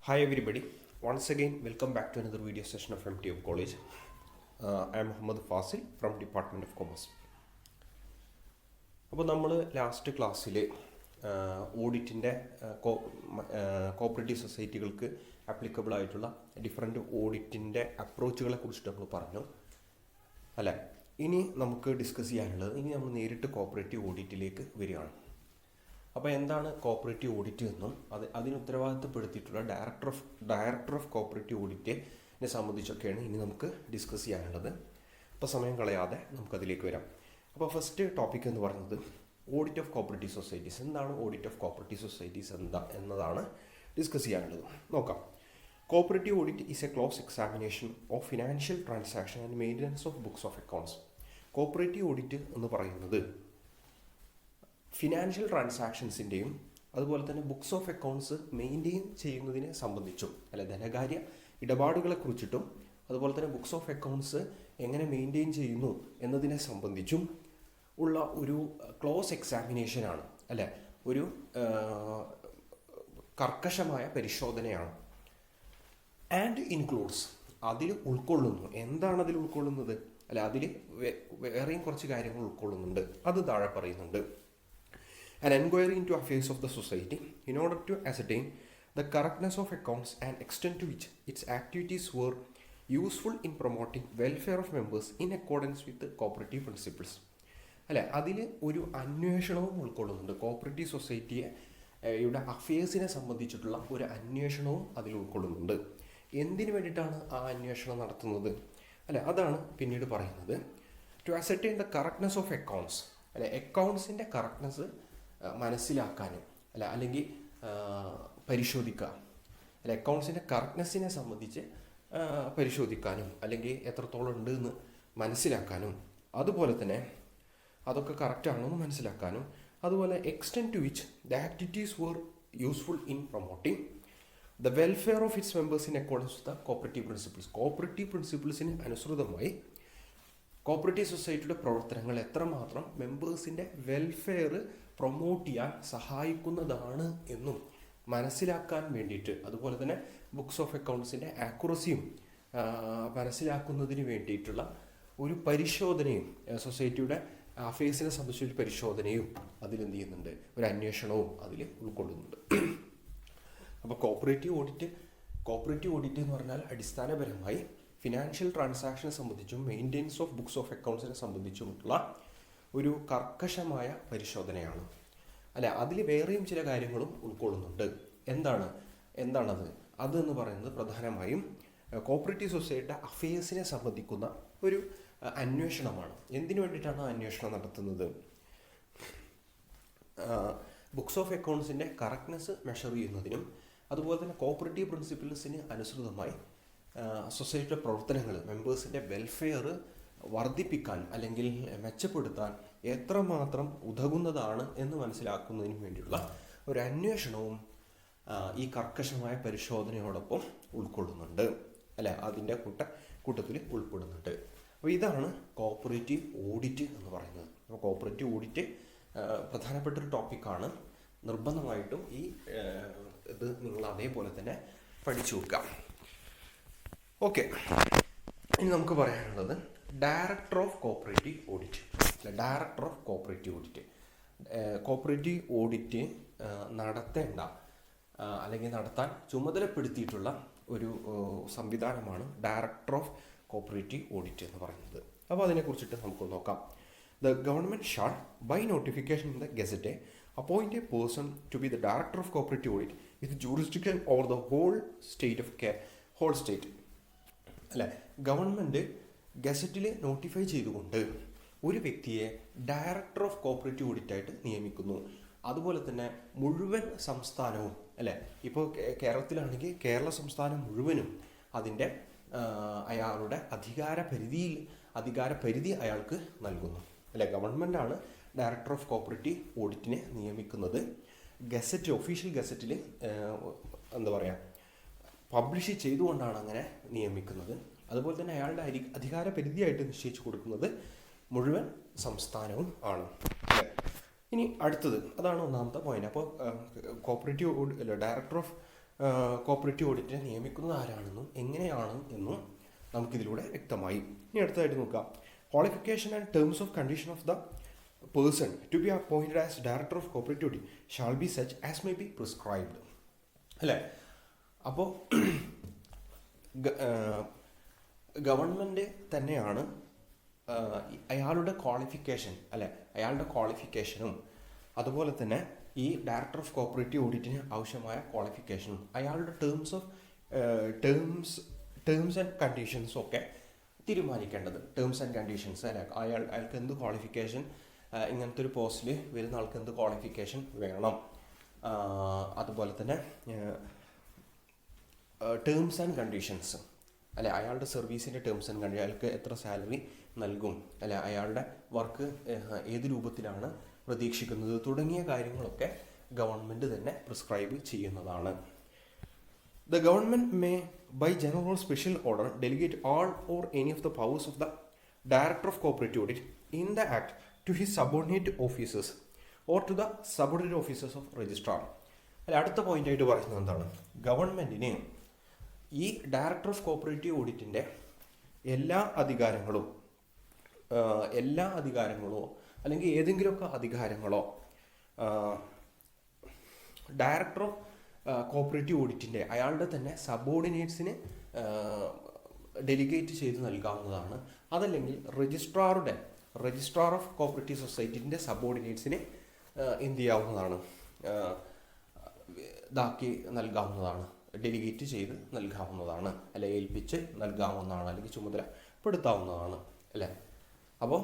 Hi everybody, once again welcome back to another video session of MTF College. I am Muhammad Fasil from Department of Commerce. അപ്പോൾ നമ്മൾ last ക്ലാസ്സിൽ ഓഡിറ്റിൻ്റെ cooperative സൊസൈറ്റികൾക്ക് applicable ആയിട്ടുള്ള different ഓഡിറ്റിൻ്റെ അപ്രോച്ചുകളെ കുറിച്ചിട്ട് നമ്മൾ പറഞ്ഞു അല്ലേ. ഇനി നമുക്ക് ഡിസ്കസ് ചെയ്യാനുള്ളത്, ഇനി നമ്മൾ നേരിട്ട് കോപ്പറേറ്റീവ് ഓഡിറ്റിലേക്ക് വരികയാണ്. അപ്പോൾ എന്താണ് കോപ്പറേറ്റീവ് ഓഡിറ്റ് എന്നും അതിന് ഉത്തരവാദിത്തപ്പെടുത്തിയിട്ടുള്ള ഡയറക്ടർ ഓഫ് കോപ്പറേറ്റീവ് ഓഡിറ്റിനെ സംബന്ധിച്ചൊക്കെയാണ് ഇനി നമുക്ക് ഡിസ്കസ് ചെയ്യാനുള്ളത്. അപ്പോൾ സമയം കളയാതെ നമുക്കതിലേക്ക് വരാം. അപ്പോൾ ഫസ്റ്റ് ടോപ്പിക് എന്ന് പറയുന്നത് ഓഡിറ്റ് ഓഫ് കോപ്പറേറ്റീവ് സൊസൈറ്റീസ്. എന്താണ് ഓഡിറ്റ് ഓഫ് കോപ്പറേറ്റീവ് സൊസൈറ്റീസ് എന്നതാണ് ഡിസ്കസ് ചെയ്യാനുള്ളത്. നോക്കാം. Cooperative audit is A close examination of financial transaction and maintenance of books of accounts. Cooperative audit എന്ന് പറയുന്നത് ഫിനാൻഷ്യൽ ട്രാൻസാക്ഷൻസിൻ്റെയും അതുപോലെ തന്നെ ബുക്സ് ഓഫ് അക്കൗണ്ട്സ് മെയിൻറ്റെയിൻ ചെയ്യുന്നതിനെ സംബന്ധിച്ചും ധനകാര്യ ഇടപാടുകളെ കുറിച്ചിട്ടും അതുപോലെ തന്നെ ബുക്സ് ഓഫ് അക്കൗണ്ട്സ് എങ്ങനെ മെയിൻറ്റെയിൻ ചെയ്യുന്നു എന്നതിനെ സംബന്ധിച്ചും ഉള്ള ഒരു ക്ലോസ് എക്സാമിനേഷനാണ് ഒരു കർക്കശമായ പരിശോധനയാണ്. ആൻഡ് ഇൻക്ലൂഡ്സ്, അതിൽ ഉൾക്കൊള്ളുന്നു. എന്താണ് അതിൽ ഉൾക്കൊള്ളുന്നത്? അതിൽ വേറെയും കുറച്ച് കാര്യങ്ങൾ ഉൾക്കൊള്ളുന്നുണ്ട്. അത് താഴെ പറയുന്നുണ്ട്. An enquiry into affairs of the society in order to ascertain the correctness of accounts and extent to which its activities were useful in promoting welfare of members in accordance with the cooperative principles. അതിൽ ഒരു അന്വേഷണവും ഉൾക്കൊള്ളുന്നുണ്ട്. Cooperative സൊസൈറ്റിയുടെ അഫയേഴ്സിനെ സംബന്ധിച്ചിട്ടുള്ള ഒരു അന്വേഷണവും അതിൽ ഉൾക്കൊള്ളുന്നുണ്ട്. എന്തിനു വേണ്ടിയിട്ടാണ് ആ അന്വേഷണം നടത്തുന്നത്? അതാണ് പിന്നീട് പറയുന്നത്. To ascertain the correctness of accounts, അക്കൗണ്ട്സിൻ്റെ കറക്റ്റ്നെസ് മനസ്സിലാക്കാനും അല്ലെങ്കിൽ പരിശോധിക്കുക, അക്കൗണ്ട്സിൻ്റെ കറക്റ്റ്നെസ്സിനെ സംബന്ധിച്ച് പരിശോധിക്കാനും അല്ലെങ്കിൽ എത്രത്തോളം ഉണ്ട് എന്ന് മനസ്സിലാക്കാനും, അതുപോലെ തന്നെ അതൊക്കെ കറക്റ്റാണോ എന്ന് മനസ്സിലാക്കാനും, അതുപോലെ extent to which the activities were useful in promoting the welfare of its members in accordance with the cooperative principles. Cooperative പ്രിൻസിപ്പിൾസിന് അനുസൃതമായി കോപ്പറേറ്റീവ് സൊസൈറ്റിയുടെ പ്രവർത്തനങ്ങൾ എത്രമാത്രം മെമ്പേഴ്സിൻ്റെ വെൽഫെയർ പ്രൊമോട്ട് ചെയ്യാൻ സഹായിക്കുന്നതാണ് എന്നും മനസ്സിലാക്കാൻ വേണ്ടിയിട്ട്, അതുപോലെ തന്നെ ബുക്സ് ഓഫ് അക്കൗണ്ട്സിൻ്റെ ആക്യുറസിയും മനസ്സിലാക്കുന്നതിന് വേണ്ടിയിട്ടുള്ള ഒരു പരിശോധനയും, സൊസൈറ്റിയുടെ അഫയേഴ്സിനെ സംബന്ധിച്ചൊരു പരിശോധനയും അതിലെന്ത് ചെയ്യുന്നുണ്ട്, ഒരു അന്വേഷണവും അതിൽ ഉൾക്കൊള്ളുന്നുണ്ട്. അപ്പോൾ കോപ്പറേറ്റീവ് ഓഡിറ്റ് എന്ന് പറഞ്ഞാൽ അടിസ്ഥാനപരമായി ഫിനാൻഷ്യൽ ട്രാൻസാക്ഷനെ സംബന്ധിച്ചും മെയിൻ്റെനൻസ് ഓഫ് ബുക്സ് ഓഫ് അക്കൗണ്ട്സിനെ സംബന്ധിച്ചുമുള്ള ഒരു കർക്കശമായ പരിശോധനയാണ്. അതിൽ വേറെയും ചില കാര്യങ്ങളും ഉൾക്കൊള്ളുന്നുണ്ട്. എന്താണത്? അതെന്ന് പറയുന്നത് പ്രധാനമായും കോപ്പറേറ്റീവ് സൊസൈറ്റിയുടെ അഫയേഴ്സിനെ സംബന്ധിക്കുന്ന ഒരു അന്വേഷണമാണ്. എന്തിനു വേണ്ടിയിട്ടാണ് ആ അന്വേഷണം നടത്തുന്നത്? ബുക്സ് ഓഫ് അക്കൗണ്ട്സിൻ്റെ കറക്റ്റ്നെസ് മെഷർ ചെയ്യുന്നതിനും അതുപോലെ തന്നെ കോപ്പറേറ്റീവ് പ്രിൻസിപ്പിൾസിന് അനുസൃതമായി സൊസൈറ്റിയുടെ പ്രവർത്തനങ്ങൾ, മെമ്പേഴ്സിൻ്റെ വെൽഫെയർ വർദ്ധിപ്പിക്കാൻ അല്ലെങ്കിൽ മെച്ചപ്പെടുത്താൻ എത്രമാത്രം ഉതകുന്നതാണ് എന്ന് മനസ്സിലാക്കുന്നതിന് വേണ്ടിയുള്ള ഒരു അന്വേഷണവും ഈ കർക്കശമായ പരിശോധനയോടൊപ്പം ഉൾക്കൊള്ളുന്നുണ്ട്. അതിൻ്റെ കൂട്ടത്തിൽ ഉൾപ്പെടുന്നുണ്ട്. അപ്പോൾ ഇതാണ് കോപ്പറേറ്റീവ് ഓഡിറ്റ് എന്ന് പറയുന്നത്. അപ്പോൾ കോപ്പറേറ്റീവ് ഓഡിറ്റ് പ്രധാനപ്പെട്ട ഒരു ടോപ്പിക്കാണ്. നിർബന്ധമായിട്ടും ഇത് നിങ്ങൾ അതേപോലെ തന്നെ പഠിച്ചു വെക്കാം. ഓക്കെ, ഇനി നമുക്ക് പറയാനുള്ളത് director of cooperative audit. Cooperative audit നടത്തേണ്ട അല്ലെങ്കിൽ നടത്താൻ ചുമതലപ്പെടുത്തിയിട്ടുള്ള ഒരു സംവിധാനമാണ് ഡയറക്ടർ ഓഫ് കോപ്പറേറ്റീവ് ഓഡിറ്റ് എന്ന് പറയുന്നത്. അപ്പോൾ അതിനെക്കുറിച്ചിട്ട് നമുക്ക് നോക്കാം. The government shall by notification in the gazette appoint a person to be the director of cooperative audit with jurisdiction over the whole state. Government ഗസറ്റിൽ നോട്ടിഫൈ ചെയ്തുകൊണ്ട് ഒരു വ്യക്തിയെ ഡയറക്ടർ ഓഫ് കോപ്പറേറ്റീവ് ഓഡിറ്റായിട്ട് നിയമിക്കുന്നു. അതുപോലെ തന്നെ മുഴുവൻ സംസ്ഥാനവും, ഇപ്പോൾ കേരളത്തിലാണെങ്കിൽ കേരള സംസ്ഥാനം മുഴുവനും അതിൻ്റെ അയാളുടെ അധികാരപരിധി അയാൾക്ക് നൽകുന്നു. ഗവൺമെൻറ്റാണ് ഡയറക്ടർ ഓഫ് കോപ്പറേറ്റീവ് ഓഡിറ്റിനെ നിയമിക്കുന്നത്. ഒഫീഷ്യൽ ഗസറ്റിൽ പബ്ലിഷ് ചെയ്തുകൊണ്ടാണ് അങ്ങനെ നിയമിക്കുന്നത്. അതുപോലെ തന്നെ അയാളുടെ അധികാരപരിധിയായിട്ട് നിശ്ചയിച്ചു കൊടുക്കുന്നത് മുഴുവൻ സംസ്ഥാനവും ആണ്. ഇനി അടുത്തത്, അതാണ് ഒന്നാമത്തെ പോയിന്റ്. അപ്പോൾ കോപ്പറേറ്റീവ് ഡയറക്ടർ ഓഫ് കോപ്പറേറ്റീവ് ഓഡിറ്റിനെ നിയമിക്കുന്നത് ആരാണെന്നും എങ്ങനെയാണ് എന്നും നമുക്കിതിലൂടെ വ്യക്തമായി. ഇനി അടുത്തതായിട്ട് നോക്കാം. Qualification and terms of condition of the person to be appointed as director of cooperative audit shall be such as may be prescribed. അല്ലേ? അപ്പോൾ ഗവൺമെൻറ് തന്നെയാണ് അയാളുടെ ക്വാളിഫിക്കേഷൻ, അല്ലെ, അയാളുടെ ക്വാളിഫിക്കേഷനും അതുപോലെ തന്നെ ഈ ഡയറക്ടർ ഓഫ് കോപ്പറേറ്റീവ് ഓഡിറ്റിന് ആവശ്യമായ ക്വാളിഫിക്കേഷനും അയാളുടെ ടേംസ് ആൻഡ് കണ്ടീഷൻസും ഒക്കെ തീരുമാനിക്കേണ്ടത്. ടേംസ് ആൻഡ് കണ്ടീഷൻസ്, അല്ലെ, അയാൾക്ക് എന്ത് ക്വാളിഫിക്കേഷൻ, ഇങ്ങനത്തെ ഒരു പോസ്റ്റിൽ വരുന്ന ആൾക്ക് എന്ത് ക്വാളിഫിക്കേഷൻ വേണം, അതുപോലെ തന്നെ ടേംസ് ആൻഡ് കണ്ടീഷൻസ്, അല്ലെ, അയാളുടെ സർവീസിൻ്റെ ടേംസ് ആൻഡ് കണ്ടീഷൻ, അയാൾക്ക് എത്ര സാലറി നൽകും, അല്ലെ, അയാളുടെ വർക്ക് ഏത് രൂപത്തിലാണ് പ്രതീക്ഷിക്കുന്നത് തുടങ്ങിയ കാര്യങ്ങളൊക്കെ ഗവൺമെൻറ് തന്നെ പ്രിസ്ക്രൈബ് ചെയ്യുന്നതാണ്. The government may, by general or special order, delegate all or any of the powers of the Director of Cooperative Audit in the Act to his subordinate officers or to the subordinate officers of Registrar. അല്ല, അടുത്ത പോയിന്റായിട്ട് പറയുന്നത് എന്താണ്? ഗവൺമെൻറ്റിന് ഈ director of cooperative ഓഡിറ്റിൻ്റെ എല്ലാ അധികാരങ്ങളോ അല്ലെങ്കിൽ ഏതെങ്കിലുമൊക്കെ അധികാരങ്ങളോ director of cooperative ഓഡിറ്റിൻ്റെ അയാളുടെ തന്നെ സബോർഡിനേറ്റ്സിന് ഡെലിഗേറ്റ് ചെയ്ത് നൽകാവുന്നതാണ്. അതല്ലെങ്കിൽ രജിസ്ട്രാർ ഓഫ് കോപ്പറേറ്റീവ് സൊസൈറ്റീൻ്റെ സബോർഡിനേറ്റ്സിന് എന്ത് ചെയ്യാവുന്നതാണ്, ഇതാക്കി നൽകാവുന്നതാണ്, ഡെലിഗേറ്റ് ചെയ്ത് നൽകാവുന്നതാണ്, അല്ലെ ഏൽപ്പിച്ച് നൽകാവുന്നതാണ്, അല്ലെങ്കിൽ ചുമതലപ്പെടുത്താവുന്നതാണ്, അല്ലേ? അപ്പോൾ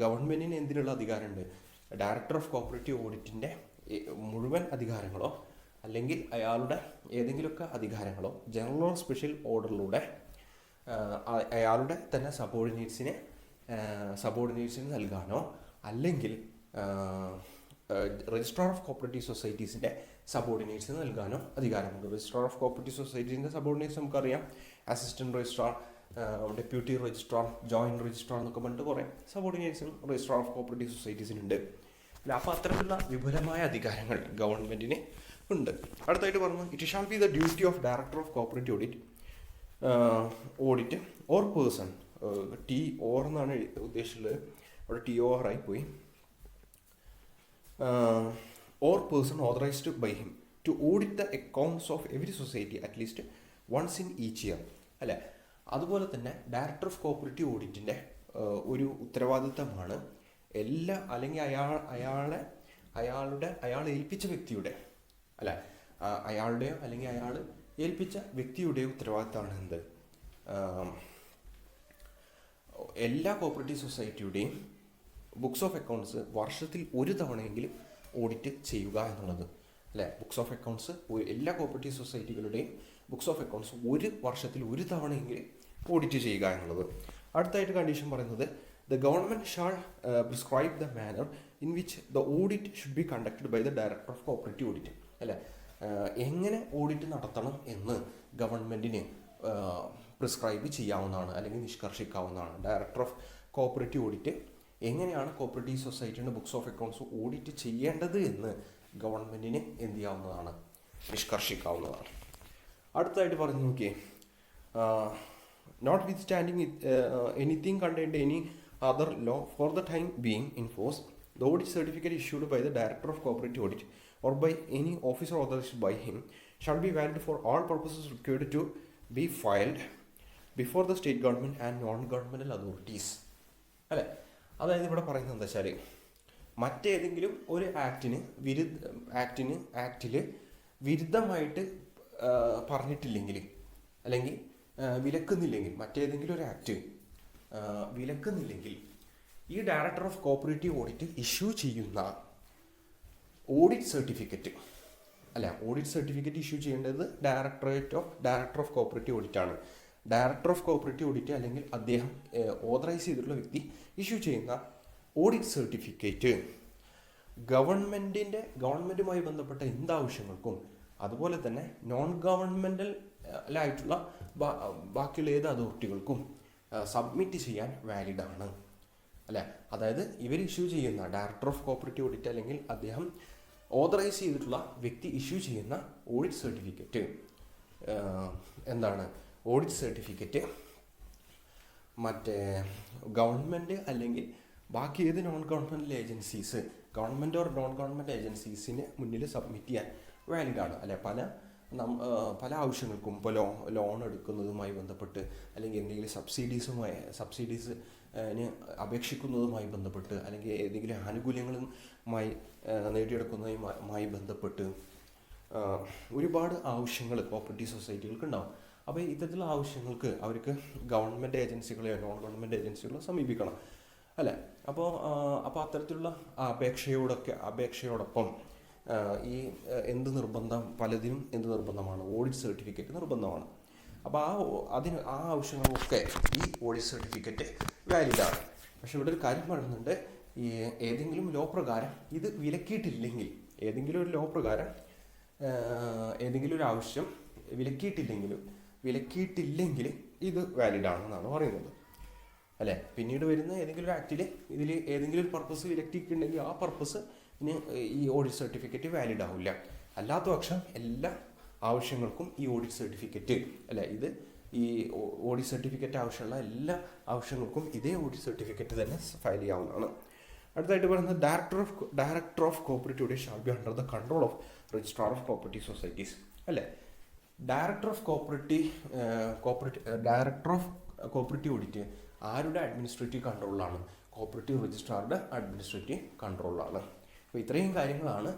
ഗവൺമെൻറ്റിന് എന്തിനുള്ള അധികാരമുണ്ട്? ഡയറക്ടർ ഓഫ് കോപ്പറേറ്റീവ് ഓഡിറ്റിൻ്റെ മുഴുവൻ അധികാരങ്ങളോ അല്ലെങ്കിൽ അയാളുടെ ഏതെങ്കിലുമൊക്കെ അധികാരങ്ങളോ ജനറൽ ഓർ സ്പെഷ്യൽ ഓർഡറിലൂടെ അയാളുടെ തന്നെ സബോർഡിനേറ്റ്സിന് നൽകാനോ അല്ലെങ്കിൽ രജിസ്ട്രാർ ഓഫ് കോപ്പറേറ്റീവ് സൊസൈറ്റീസിൻ്റെ സബോർഡിനേറ്റ്സിന് നൽകാനോ അധികാരമുണ്ട്. രജിസ്ട്രാർ ഓഫ് കോപ്പറേറ്റീവ് സൊസൈറ്റീസിൻ്റെ സബോർഡിനേറ്റ്സ് നമുക്കറിയാം. Assistant registrar, deputy registrar, joint registrar എന്നൊക്കെ പറഞ്ഞിട്ട് കുറേ സബോർഡിനേറ്റ്സും രജിസ്ട്രാർ ഓഫ് കോപ്പറേറ്റീവ് സൊസൈറ്റീസിനുണ്ട്. അപ്പോൾ അത്തരത്തിലുള്ള വിപുലമായ അധികാരങ്ങൾ ഗവൺമെൻറ്റിന് ഉണ്ട്. അടുത്തായിട്ട് പറഞ്ഞു, it shall be the duty of director of cooperative audit or person, T or എന്നാണ് ഉദ്ദേശിച്ചുള്ളത്, അവിടെ ടി ഓർ ആയി പോയി, or person authorised by him to audit the accounts of every society at least once in each year, അല്ലേ? അതുപോലെ തന്നെ director of cooperative ഓഡിറ്റിൻ്റെ ഒരു ഉത്തരവാദിത്തമാണ് അല്ലെങ്കിൽ അയാൾ ഏൽപ്പിച്ച വ്യക്തിയുടെ, അല്ല, അയാളുടെയോ അല്ലെങ്കിൽ അയാൾ ഏൽപ്പിച്ച വ്യക്തിയുടെയോ ഉത്തരവാദിത്തമാണ് എന്ത്? എല്ലാ കോപ്പറേറ്റീവ് സൊസൈറ്റിയുടെയും ബുക്സ് ഓഫ് അക്കൗണ്ട്സ് വർഷത്തിൽ ഒരു തവണയെങ്കിലും ഓഡിറ്റ് ചെയ്യുക എന്നുള്ളത്, അല്ലേ? ബുക്സ് ഓഫ് അക്കൗണ്ട്സ് എല്ലാ കോപ്പറേറ്റീവ് സൊസൈറ്റികളുടെയും ബുക്സ് ഓഫ് അക്കൗണ്ട്സ് ഒരു വർഷത്തിൽ ഒരു തവണയെങ്കിലും ഓഡിറ്റ് ചെയ്യുക എന്നുള്ളത്. അടുത്തായിട്ട് കണ്ടീഷൻ പറയുന്നത്, the government shall prescribe the manner in which the audit should be conducted by the director of cooperative audit, അല്ലേ? എങ്ങനെ ഓഡിറ്റ് നടത്തണം എന്ന് ഗവൺമെൻറ്റിന് പ്രിസ്ക്രൈബ് ചെയ്യാവുന്നതാണ് അല്ലെങ്കിൽ നിഷ്കർഷിക്കാവുന്നതാണ്. ഡയറക്ടർ ഓഫ് കോപ്പറേറ്റീവ് ഓഡിറ്റ് എങ്ങനെയാണ് കോപ്പറേറ്റീവ് സൊസൈറ്റിയുടെ ബുക്സ് ഓഫ് അക്കൗണ്ട്സ് ഓഡിറ്റ് ചെയ്യേണ്ടത് എന്ന് ഗവൺമെൻറ്റിന് എന്ത് ചെയ്യാവുന്നതാണ്, നിഷ്കർഷിക്കാവുന്നതാണ്. അടുത്തതായിട്ട് പറഞ്ഞു നോക്കിയേ, notwithstanding anything contained any other law for the time being in force, the audit certificate issued by the director of cooperative audit or by any officer authorized by him shall be valid for all purposes required to be filed before the state government and non-governmental authorities, അല്ലേ? അതായത് ഇവിടെ പറയുന്നത് എന്താ വെച്ചാൽ, മറ്റേതെങ്കിലും ഒരു ആക്ടിൽ വിരുദ്ധമായിട്ട് പറഞ്ഞിട്ടില്ലെങ്കിൽ അല്ലെങ്കിൽ വിലക്കുന്നില്ലെങ്കിൽ, മറ്റേതെങ്കിലും ഒരു ആക്ട് വിലക്കുന്നില്ലെങ്കിൽ ഈ director of cooperative audit issue ചെയ്യുന്ന ഓഡിറ്റ് സർട്ടിഫിക്കറ്റ്, അല്ല, ഓഡിറ്റ് സർട്ടിഫിക്കറ്റ് ഇഷ്യൂ ചെയ്യേണ്ടത് ഡയറക്ടർ ഓഫ് കോപ്പറേറ്റീവ് ഓഡിറ്റ് ആണ്. ഡയറക്ടർ ഓഫ് കോപ്പറേറ്റീവ് ഓഡിറ്റ് അല്ലെങ്കിൽ അദ്ദേഹം ഓതറൈസ് ചെയ്തിട്ടുള്ള വ്യക്തി ഇഷ്യൂ ചെയ്യുന്ന ഓഡിറ്റ് സർട്ടിഫിക്കറ്റ് ഗവൺമെൻറ്റുമായി ബന്ധപ്പെട്ട എന്താവശ്യങ്ങൾക്കും അതുപോലെ തന്നെ നോൺ ഗവൺമെൻ്റലായിട്ടുള്ള ബാക്കിയുള്ള ഏത് അതോറിറ്റികൾക്കും സബ്മിറ്റ് ചെയ്യാൻ വാലിഡാണ്, അല്ലേ? അതായത് ഇവർ ഇഷ്യൂ ചെയ്യുന്ന ഡയറക്ടർ ഓഫ് കോപ്പറേറ്റീവ് ഓഡിറ്റ് അല്ലെങ്കിൽ അദ്ദേഹം ഓതറൈസ് ചെയ്തിട്ടുള്ള വ്യക്തി ഇഷ്യൂ ചെയ്യുന്ന ഓഡിറ്റ് സർട്ടിഫിക്കറ്റ് എന്താണ്? ഓഡിറ്റ് സർട്ടിഫിക്കറ്റ് മറ്റേ ഗവൺമെൻറ് അല്ലെങ്കിൽ ബാക്കി ഏത് non government agencies, government or non government ഏജൻസീസിന് മുന്നിൽ സബ്മിറ്റ് ചെയ്യാൻ വാലിഡാണ്. അല്ലെ, പല ആവശ്യങ്ങൾക്കും ഇപ്പോൾ ലോൺ എടുക്കുന്നതുമായി ബന്ധപ്പെട്ട് അല്ലെങ്കിൽ എന്തെങ്കിലും സബ്സിഡീസിന് അപേക്ഷിക്കുന്നതുമായി ബന്ധപ്പെട്ട് അല്ലെങ്കിൽ ഏതെങ്കിലും ആനുകൂല്യങ്ങളുമായി നേടിയെടുക്കുന്നതുമായി ബന്ധപ്പെട്ട് ഒരുപാട് ആവശ്യങ്ങൾ കോപ്പറേറ്റീവ് സൊസൈറ്റികൾക്ക് ഉണ്ടാവും. അപ്പോൾ ഇത്തരത്തിലുള്ള ആവശ്യങ്ങൾക്ക് അവർക്ക് ഗവൺമെൻറ് ഏജൻസികളെയോ നോൺ ഗവൺമെൻറ് ഏജൻസികളോ സമീപിക്കണം അല്ലേ. അപ്പോൾ അത്തരത്തിലുള്ള അപേക്ഷയോടൊപ്പം ഈ പലതിനും എന്ത് നിർബന്ധമാണ്? ഓഡിറ്റ് സർട്ടിഫിക്കറ്റ് നിർബന്ധമാണ്. അപ്പോൾ ആ ആവശ്യങ്ങൾക്കൊക്കെ ഈ ഓഡിറ്റ് സർട്ടിഫിക്കറ്റ് വാലിഡാണ്. പക്ഷെ ഇവിടെ ഒരു കാര്യം പറയുന്നുണ്ട്, ഈ ഏതെങ്കിലും ലോ പ്രകാരം ഇത് വിലക്കിയിട്ടില്ലെങ്കിൽ, ഏതെങ്കിലും ഒരു ലോ പ്രകാരം ഏതെങ്കിലും ഒരു ആവശ്യം വിലക്കിയിട്ടില്ലെങ്കിൽ ഇത് വാലിഡാണെന്നാണ് പറയുന്നത് അല്ലേ. പിന്നീട് വരുന്ന ഏതെങ്കിലും ഒരു ആക്റ്റിൽ ഇതിൽ ഏതെങ്കിലും ഒരു പർപ്പസ് വിലക്കിയിട്ടുണ്ടെങ്കിൽ ആ പർപ്പസ് ഈ ഓഡിറ്റ് സർട്ടിഫിക്കറ്റ് വാലിഡ് ആവില്ല. അല്ലാത്ത പക്ഷം എല്ലാ ആവശ്യങ്ങൾക്കും ഈ ഓഡിറ്റ് സർട്ടിഫിക്കറ്റ് അല്ല, ഈ ഓഡിറ്റ് സർട്ടിഫിക്കറ്റ് ആവശ്യമുള്ള എല്ലാ ആവശ്യങ്ങൾക്കും ഇതേ ഓഡിറ്റ് സർട്ടിഫിക്കറ്റ് തന്നെ ഫയൽ ചെയ്യാവുന്നതാണ്. അടുത്തായിട്ട് പറയുന്നത് director of cooperative shall be under the control of registrar of cooperative societies അല്ലേ. ഡയറക്ടർ ഓഫ് കോപ്പറേറ്റീവ് ഓഡിറ്റ് ആരുടെ അഡ്മിനിസ്ട്രേറ്റീവ് കൺട്രോളിലാണ്? കോപ്പറേറ്റീവ് രജിസ്ട്രാറുടെ അഡ്മിനിസ്ട്രേറ്റീവ് കൺട്രോളിലാണ്. അപ്പോൾ ഇത്രയും കാര്യങ്ങളാണ്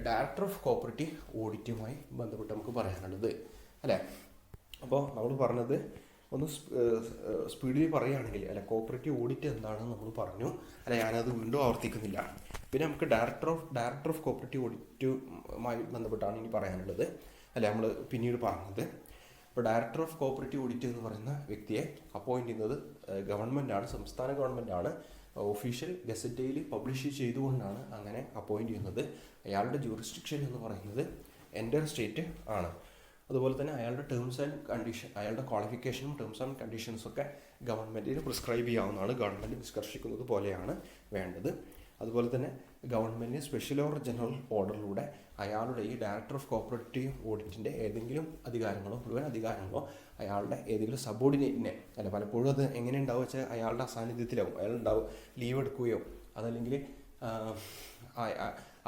ഡയറക്ടർ ഓഫ് കോപ്പറേറ്റീവ് ഓഡിറ്റുമായി ബന്ധപ്പെട്ട് നമുക്ക് പറയാനുള്ളത് അല്ലേ. അപ്പോൾ നമ്മൾ പറഞ്ഞത് ഒന്ന് സ്പീഡിൽ പറയുകയാണെങ്കിൽ അല്ലെ, കോപ്പറേറ്റീവ് ഓഡിറ്റ് എന്താണെന്ന് നമ്മൾ പറഞ്ഞു അല്ലെ, ഞാനത് വീണ്ടും ആവർത്തിക്കുന്നില്ല. പിന്നെ നമുക്ക് ഡയറക്ടർ ഓഫ് കോപ്പറേറ്റീവ് ഓഡിറ്റുമായി ബന്ധപ്പെട്ടാണ് ഇനി പറയാനുള്ളത് അല്ലെ, നമ്മൾ പിന്നീട് പറഞ്ഞത്. ഇപ്പോൾ ഡയറക്ടർ ഓഫ് കോപ്പറേറ്റീവ് ഓഡിറ്റ് എന്ന് പറയുന്ന വ്യക്തിയെ അപ്പോയിൻറ്റ് ചെയ്യുന്നത് ഗവൺമെൻറ്റാണ്, സംസ്ഥാന ഗവൺമെൻറ്റാണ്. ഒഫീഷ്യൽ ഗസറ്റയിൽ പബ്ലിഷ് ചെയ്തുകൊണ്ടാണ് അങ്ങനെ അപ്പോയിൻറ്റ് ചെയ്യുന്നത്. അയാളുടെ ജൂറിസ്ഡിക്ഷൻ എന്ന് പറയുന്നത് എൻ്റയർ സ്റ്റേറ്റ് ആണ്. അതുപോലെ തന്നെ അയാളുടെ അയാളുടെ ക്വാളിഫിക്കേഷനും ടേംസ് ആൻഡ് കണ്ടീഷൻസൊക്കെ ഗവൺമെൻറ്റിന് പ്രിസ്ക്രൈബ് ചെയ്യാവുന്നതാണ്. ഗവൺമെൻറ് നിഷ്കർഷിക്കുന്നത് പോലെയാണ് വേണ്ടത്. അതുപോലെ തന്നെ ഗവൺമെൻറ്റിന് സ്പെഷ്യൽ ഓർ ജനറൽ ഓർഡറിലൂടെ അയാളുടെ ഈ ഡയറക്ടർ ഓഫ് കോപ്പറേറ്റീവ് ഓഡിറ്റിൻ്റെ ഏതെങ്കിലും മുഴുവൻ അധികാരങ്ങളോ അയാളുടെ ഏതെങ്കിലും സബോർഡിനേറ്റിനെ അല്ല, പലപ്പോഴും അത് എങ്ങനെ ഉണ്ടാവുക വെച്ചാൽ അയാളുടെ അസാന്നിധ്യത്തിലാവും, ലീവ് എടുക്കുകയോ അതല്ലെങ്കിൽ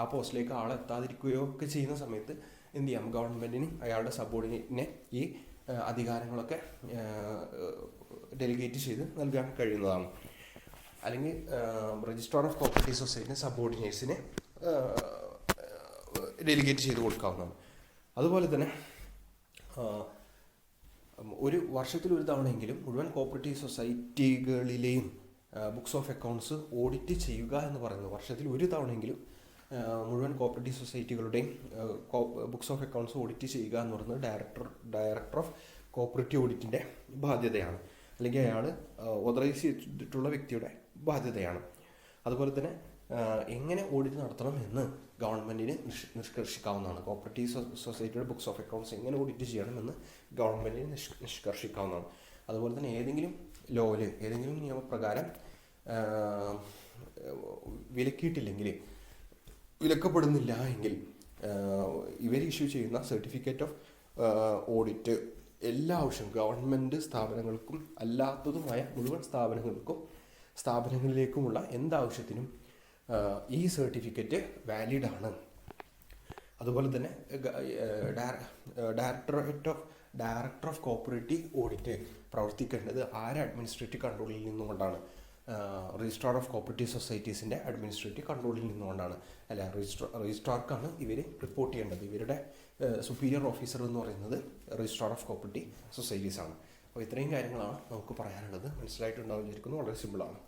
ആ പോസ്റ്റിലേക്ക് ആളെത്താതിരിക്കുകയോ ഒക്കെ ചെയ്യുന്ന സമയത്ത് എന്ത് ചെയ്യാം, ഗവൺമെൻറ്റിന് അയാളുടെ സബോർഡിനേറ്റിനെ ഈ അധികാരങ്ങളൊക്കെ ഡെലിഗേറ്റ് ചെയ്ത് നൽകാൻ കഴിയുന്നതാണ്. അല്ലെങ്കിൽ രജിസ്ട്രാർ ഓഫ് കോപ്പറേറ്റീവ് സൊസൈറ്റിന് സബോർഡിനേറ്റ്സിനെ ഡെലിഗേറ്റ് ചെയ്ത് കൊടുക്കാവുന്നതാണ്. അതുപോലെ തന്നെ ഒരു വർഷത്തിൽ ഒരു തവണയെങ്കിലും മുഴുവൻ കോപ്പറേറ്റീവ് സൊസൈറ്റികളിലെയും ബുക്സ് ഓഫ് അക്കൗണ്ട്സ് ഓഡിറ്റ് ചെയ്യുക എന്ന് പറയുന്നത്, വർഷത്തിൽ ഒരു തവണയെങ്കിലും മുഴുവൻ കോപ്പറേറ്റീവ് സൊസൈറ്റികളുടെയും ബുക്സ് ഓഫ് അക്കൗണ്ട്സ് ഓഡിറ്റ് ചെയ്യുക എന്ന് പറയുന്നത് ഡയറക്ടർ ഓഫ് കോപ്പറേറ്റീവ് ഓഡിറ്റിൻ്റെ ബാധ്യതയാണ്, അല്ലെങ്കിൽ അയാൾ ഓതറൈസ് ചെയ്തിട്ടുള്ള വ്യക്തിയുടെ ബാധ്യതയാണ്. അതുപോലെ തന്നെ എങ്ങനെ ഓഡിറ്റ് നടത്തണം എന്ന് ഗവൺമെൻറ്റിന് നിഷ്കർഷിക്കാവുന്നതാണ്. കോപ്പറേറ്റീവ് സൊസൈറ്റിയുടെ ബുക്സ് ഓഫ് അക്കൗണ്ട്സ് എങ്ങനെ ഓഡിറ്റ് ചെയ്യണമെന്ന് ഗവൺമെൻറ്റിന് നിഷ്കർഷിക്കാവുന്നതാണ്. അതുപോലെ തന്നെ ഏതെങ്കിലും ലോയിൽ ഏതെങ്കിലും നിയമപ്രകാരം വിലക്കപ്പെടുന്നില്ല എങ്കിൽ ഇവർ ഇഷ്യൂ ചെയ്യുന്ന സർട്ടിഫിക്കറ്റ് ഓഫ് ഓഡിറ്റ് എല്ലാ ആവശ്യവും ഗവൺമെൻറ് സ്ഥാപനങ്ങൾക്കും അല്ലാത്തതുമായ മുഴുവൻ സ്ഥാപനങ്ങളിലേക്കുമുള്ള എന്താവശ്യത്തിനും ഈ സർട്ടിഫിക്കറ്റ് വാലിഡാണ്. അതുപോലെ തന്നെ ഡയറക്ടർ ഓഫ് കോപ്പറേറ്റീവ് ഓഡിറ്റ് പ്രവർത്തിക്കേണ്ടത് അഡ്മിനിസ്ട്രേറ്റീവ് കൺട്രോളിൽ നിന്നുകൊണ്ടാണ്. രജിസ്ട്രാർ ഓഫ് കോപ്പറേറ്റീവ് സൊസൈറ്റീസിൻ്റെ അഡ്മിനിസ്ട്രേറ്റീവ് കൺട്രോളിൽ നിന്നുകൊണ്ടാണ്. അല്ല, രജിസ്ട്രാർക്കാണ് ഇവർ റിപ്പോർട്ട് ചെയ്യേണ്ടത്. ഇവരുടെ സുപ്പീരിയർ ഓഫീസർ എന്ന് പറയുന്നത് രജിസ്ട്രാർ ഓഫ് കോപ്പറേറ്റീവ് സൊസൈറ്റീസ് ആണ്. അപ്പോൾ ഇത്രയും കാര്യങ്ങളാണ് നമുക്ക് പറയാനുള്ളത്. മനസ്സിലായിട്ടുണ്ടാവും വിചാരിക്കുന്നു. വളരെ സിമ്പിളാണ്.